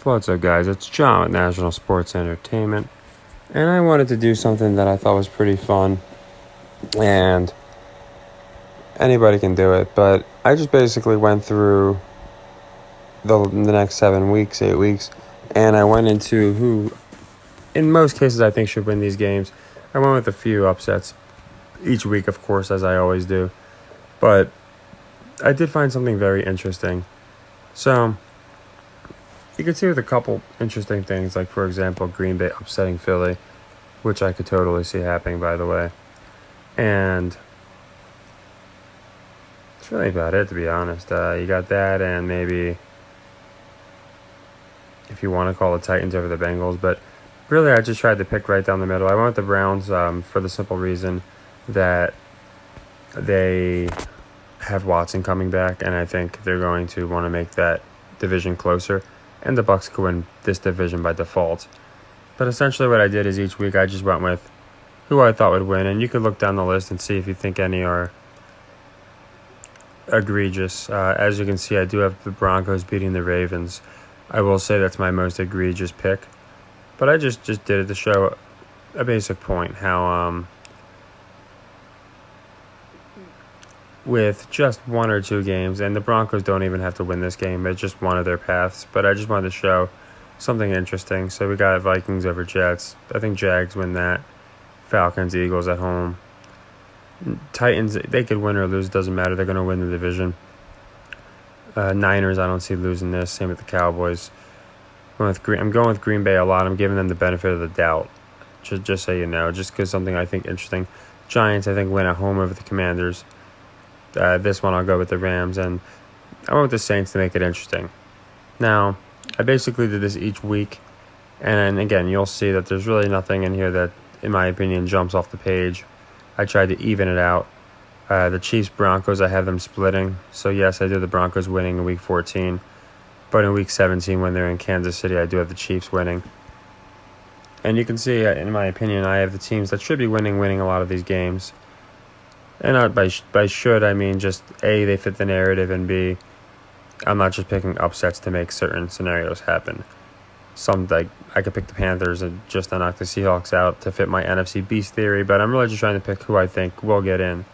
What's up, guys? It's John with National Sports Entertainment, and I wanted to do something that I thought was pretty fun, and anybody can do it, but I just basically went through the next 7 weeks, 8 weeks, and I went into who, in most cases, I think should win these games. I went with a few upsets each week, of course, as I always do, but I did find something very interesting. So, you can see with a couple interesting things, like, for example, Green Bay upsetting Philly, which I could totally see happening, by the way. And that's really about it, to be honest. You got that, and maybe, if you want to call the Titans over the Bengals. But really, I just tried to pick right down the middle. I went with the Browns for the simple reason that they have Watson coming back, and I think they're going to want to make that division closer. And the Bucs could win this division by default. But essentially what I did is each week I just went with who I thought would win. And you could look down the list and see if you think any are egregious. As you can see, I do have the Broncos beating the Ravens. I will say that's my most egregious pick. But I just did it to show a basic point. How with just one or two games, and the Broncos don't even have to win this game. It's just one of their paths. But I just wanted to show something interesting. So we got Vikings over Jets. I think Jags win that. Falcons, Eagles at home. Titans, they could win or lose. It doesn't matter. They're going to win the division. Niners, I don't see losing this. Same with the Cowboys. I'm going with Green Bay a lot. I'm giving them the benefit of the doubt. Just so you know. Just because something I think interesting. Giants, I think, win at home over the Commanders. This one I'll go with the Rams. And I went with the Saints to make it interesting. Now, I basically did this each week. And again, you'll see that there's really nothing in here that, in my opinion, jumps off the page. I tried to even it out. The Chiefs-Broncos, I have them splitting. So, yes, I did the Broncos winning in Week 14. But in Week 17, when they're in Kansas City, I do have the Chiefs winning. And you can see, in my opinion, I have the teams that should be winning a lot of these games. And by should, I mean just A, they fit the narrative, and B, I'm not just picking upsets to make certain scenarios happen. I could pick the Panthers and just to knock the Seahawks out to fit my NFC Beast theory, but I'm really just trying to pick who I think will get in.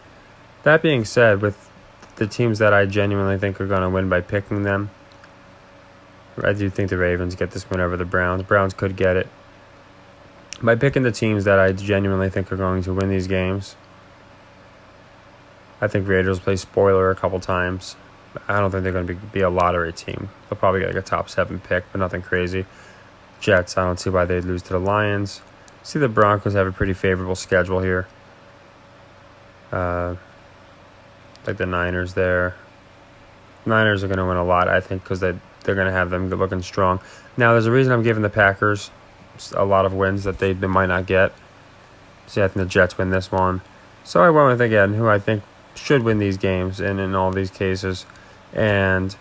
That being said, with the teams that I genuinely think are going to win by picking them, I do think the Ravens get this win over the Browns. Browns could get it. By picking the teams that I genuinely think are going to win these games, I think Raiders play spoiler a couple times. I don't think they're going to be a lottery team. They'll probably get like a top 7 pick, but nothing crazy. Jets, I don't see why they'd lose to the Lions. See, the Broncos have a pretty favorable schedule here. Like the Niners there. Niners are going to win a lot, I think, because they're going to have them looking strong. Now, there's a reason I'm giving the Packers a lot of wins that they might not get. See, I think the Jets win this one. So I went with, again, who I think should win these games in all these cases. And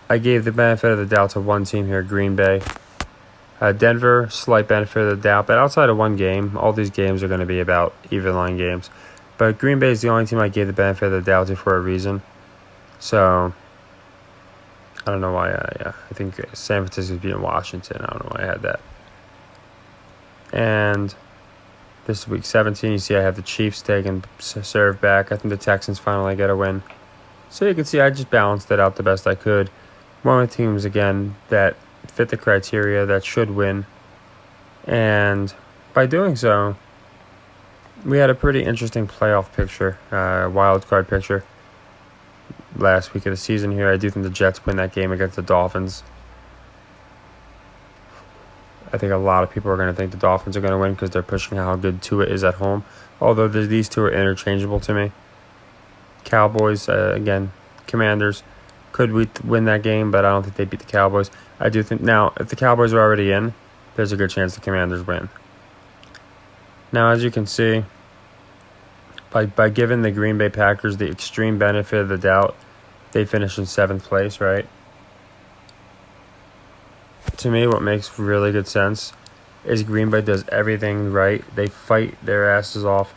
I gave the benefit of the doubt to one team here, Green Bay. Denver, slight benefit of the doubt. But outside of one game, all these games are going to be about even line games. But Green Bay is the only team I gave the benefit of the doubt to for a reason. So, I don't know why I think San Francisco's beating Washington. I don't know why I had that. And this is Week 17. You see I have the Chiefs taking serve back. I think the Texans finally get a win. So you can see I just balanced it out the best I could. One of the teams, again, that fit the criteria that should win. And by doing so, we had a pretty interesting playoff picture, wild card picture last week of the season here. I do think the Jets win that game against the Dolphins. I think a lot of people are going to think the Dolphins are going to win because they're pushing how good Tua is at home. Although these two are interchangeable to me. Cowboys, again, Commanders could win that game, but I don't think they beat the Cowboys. I do think now, if the Cowboys are already in, there's a good chance the Commanders win. Now, as you can see, by giving the Green Bay Packers the extreme benefit of the doubt, they finished in 7th place, right? To me, what makes really good sense is Green Bay does everything right. They fight their asses off.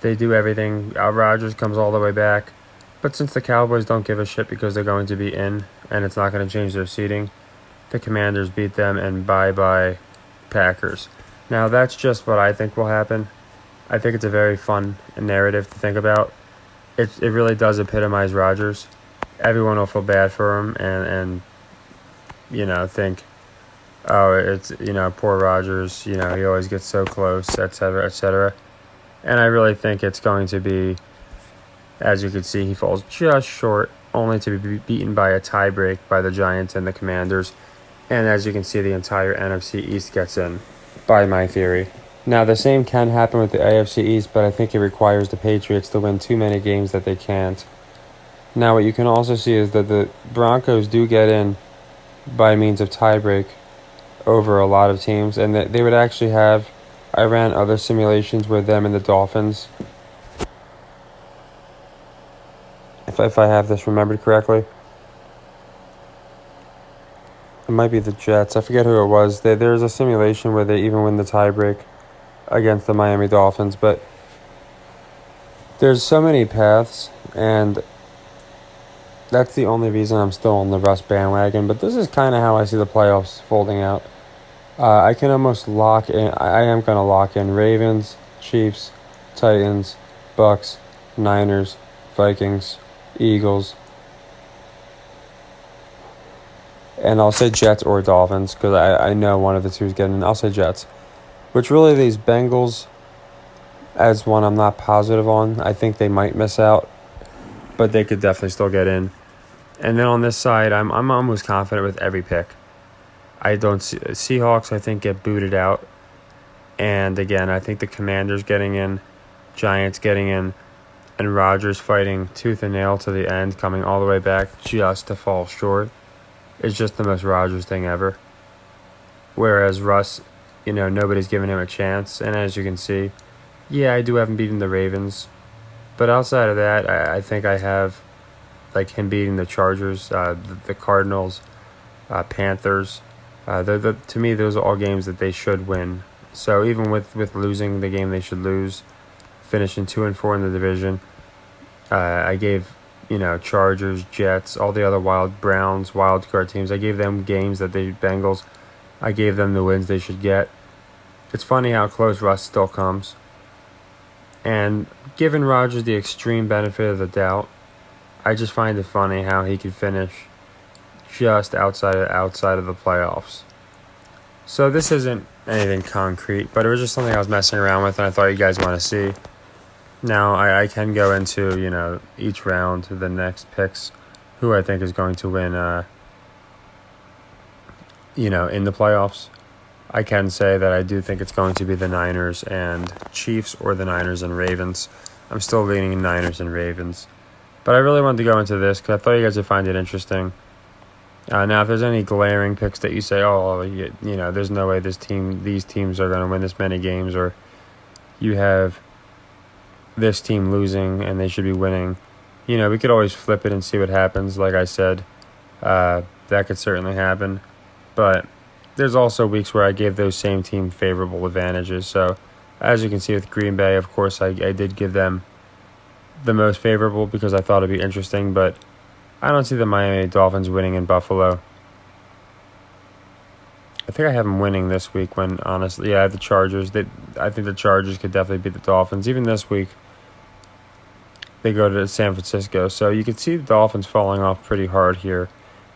They do everything. Rodgers comes all the way back. But since the Cowboys don't give a shit because they're going to be in and it's not going to change their seeding, the Commanders beat them, and bye-bye Packers. Now, that's just what I think will happen. I think it's a very fun narrative to think about. It really does epitomize Rodgers. Everyone will feel bad for him and think, oh, it's, poor Rodgers, he always gets so close, et cetera, et cetera. And I really think it's going to be, as you can see, he falls just short, only to be beaten by a tiebreak by the Giants and the Commanders. And as you can see, the entire NFC East gets in, by my theory. Now, the same can happen with the AFC East, but I think it requires the Patriots to win too many games that they can't. Now, what you can also see is that the Broncos do get in by means of tiebreak over a lot of teams, and that they would actually have, I ran other simulations where them and the Dolphins, if I have this remembered correctly, it might be the Jets, I forget who it was. There's a simulation where they even win the tiebreak against the Miami Dolphins, but there's so many paths, and that's the only reason I'm still on the Russ bandwagon. But this is kind of how I see the playoffs folding out. I can almost lock in. I am going to lock in Ravens, Chiefs, Titans, Bucks, Niners, Vikings, Eagles, and I'll say Jets or Dolphins because I know one of the two is getting in. I'll say Jets, which really these Bengals as one I'm not positive on. I think they might miss out, but they could definitely still get in. And then on this side, I'm almost confident with every pick. I don't see Seahawks, I think, get booted out. And again, I think the Commanders getting in, Giants getting in, and Rodgers fighting tooth and nail to the end, coming all the way back just to fall short. It's just the most Rodgers thing ever. Whereas Russ, nobody's giving him a chance. And as you can see, yeah, I do have him beating the Ravens. But outside of that, I think I have him beating the Chargers, the Cardinals, Panthers. To me, those are all games that they should win. So even with losing the game they should lose, finishing 2-4 in the division, I gave Chargers, Jets, all the other Browns, wild card teams. I gave them games that the Bengals. I gave them the wins they should get. It's funny how close Russ still comes. And given Rodgers the extreme benefit of the doubt, I just find it funny how he could finish just outside of the playoffs. So this isn't anything concrete, but it was just something I was messing around with, and I thought you guys want to see. Now, I can go into, each round, the next picks, who I think is going to win, in the playoffs. I can say that I do think it's going to be the Niners and Chiefs or the Niners and Ravens. I'm still leaning Niners and Ravens. But I really wanted to go into this because I thought you guys would find it interesting. Now, if there's any glaring picks that you say, there's no way these teams are going to win this many games, or you have this team losing and they should be winning, we could always flip it and see what happens. Like I said, that could certainly happen. But there's also weeks where I gave those same team favorable advantages. So, as you can see with Green Bay, of course, I did give them the most favorable because I thought it'd be interesting, but I don't see the Miami Dolphins winning in Buffalo. I think I have them winning this week when, honestly, I have the Chargers. I think the Chargers could definitely beat the Dolphins. Even this week, they go to San Francisco. So you can see the Dolphins falling off pretty hard here.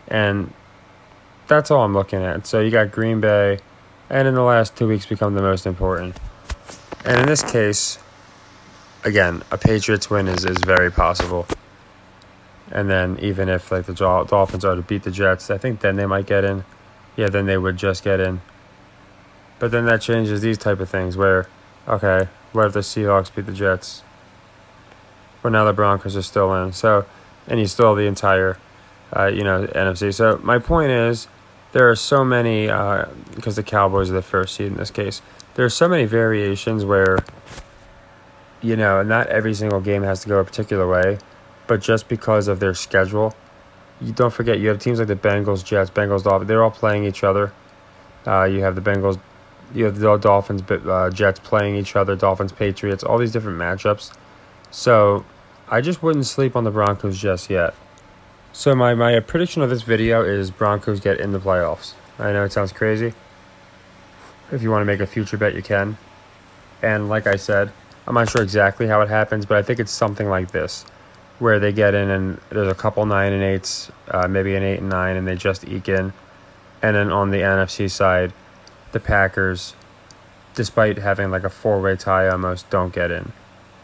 And that's all I'm looking at. So you got Green Bay, and in the last 2 weeks become the most important. And in this case, again, a Patriots win is very possible. And then even if the Dolphins are to beat the Jets, I think then they might get in. Yeah, then they would just get in. But then that changes these type of things where, okay, what if the Seahawks beat the Jets? Well, now the Broncos are still in. So, and you still have the entire, NFC. So my point is, there are so many, because the Cowboys are the first seed in this case, there are so many variations where, not every single game has to go a particular way. But just because of their schedule, you don't forget you have teams like the Bengals, Jets, Bengals, Dolphins. They're all playing each other. You have the Bengals, you have the Dolphins, Jets playing each other, Dolphins, Patriots, all these different matchups. So I just wouldn't sleep on the Broncos just yet. So my prediction of this video is Broncos get in the playoffs. I know it sounds crazy. If you want to make a future bet, you can. And like I said, I'm not sure exactly how it happens, but I think it's something like this, where they get in and there's a couple 9-8s, maybe an 8-9, and they just eke in. And then on the NFC side, the Packers, despite having like a four-way tie almost, don't get in.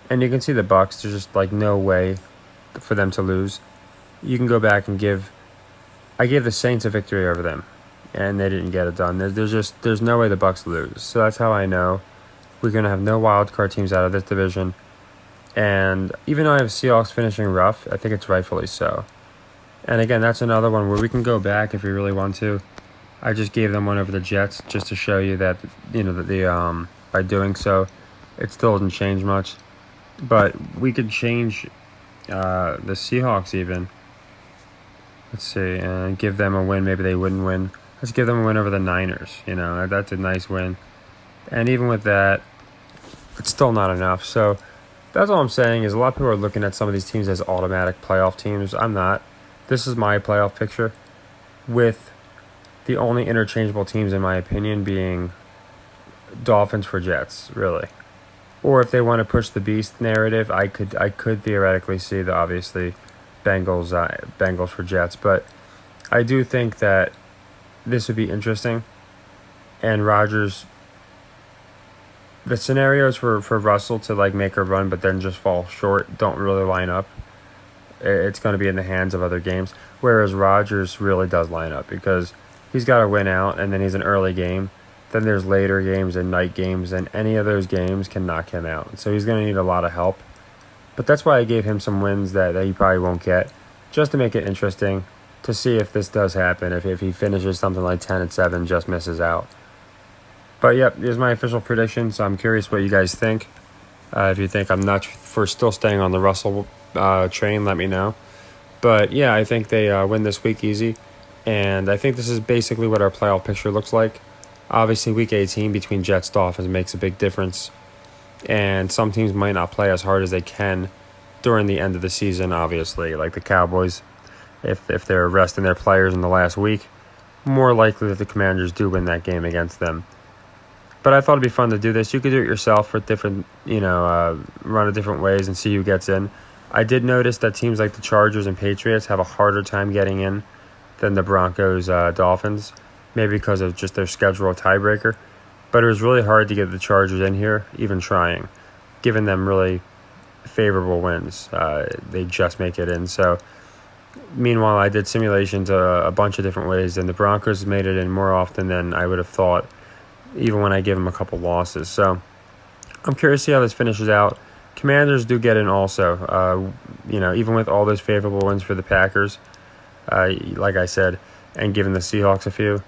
And you can see the Bucks. There's just like no way for them to lose. You can go back and I gave the Saints a victory over them, and they didn't get it done. There's no way the Bucks lose. So that's how I know we're gonna have no wild card teams out of this division. And even though I have Seahawks finishing rough, I think it's rightfully so. And again, that's another one where we can go back if we really want to. I just gave them one over the Jets just to show you that by doing so, it still doesn't change much. But we could change the Seahawks even. Let's see, and give them a win. Maybe they wouldn't win. Let's give them a win over the Niners. That's a nice win. And even with that, it's still not enough. So that's all I'm saying is a lot of people are looking at some of these teams as automatic playoff teams. I'm not. This is my playoff picture, with the only interchangeable teams, in my opinion, being Dolphins for Jets, really. Or if they want to push the beast narrative, I could theoretically see the obviously Bengals for Jets. But I do think that this would be interesting. And Rodgers, the scenarios for Russell to like make a run but then just fall short don't really line up. It's going to be in the hands of other games. Whereas Rodgers really does line up because he's got to win out, and then he's an early game. Then there's later games and night games, and any of those games can knock him out. So he's going to need a lot of help. But that's why I gave him some wins that he probably won't get, just to make it interesting to see if this does happen, if he finishes something like 10-7, just misses out. But yep, here's my official prediction, so I'm curious what you guys think. If you think I'm nuts for still staying on the Russell train, let me know. But yeah, I think they win this week easy. And I think this is basically what our playoff picture looks like. Obviously, Week 18 between Jets Dolphins makes a big difference. And some teams might not play as hard as they can during the end of the season, obviously. Like the Cowboys, if they're resting their players in the last week, more likely that the Commanders do win that game against them. But I thought it'd be fun to do this. You could do it yourself with different, run it different ways and see who gets in. I did notice that teams like the Chargers and Patriots have a harder time getting in than the Broncos, Dolphins, maybe because of just their schedule tiebreaker. But it was really hard to get the Chargers in here, even trying, giving them really favorable wins. They just make it in. So, meanwhile, I did simulations a bunch of different ways, and the Broncos made it in more often than I would have thought, even when I give them a couple losses. So, I'm curious to see how this finishes out. Commanders do get in also, even with all those favorable wins for the Packers, like I said, and given the Seahawks a few,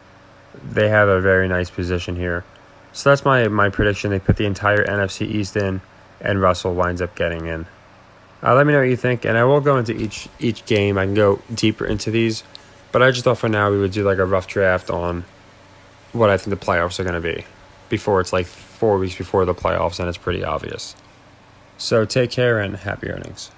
they have a very nice position here. So that's my prediction. They put the entire NFC East in, and Russell winds up getting in. Let me know what you think, and I will go into each game. I can go deeper into these, but I just thought for now we would do like a rough draft on what I think the playoffs are going to be before it's like 4 weeks before the playoffs, and it's pretty obvious. So take care and happy earnings.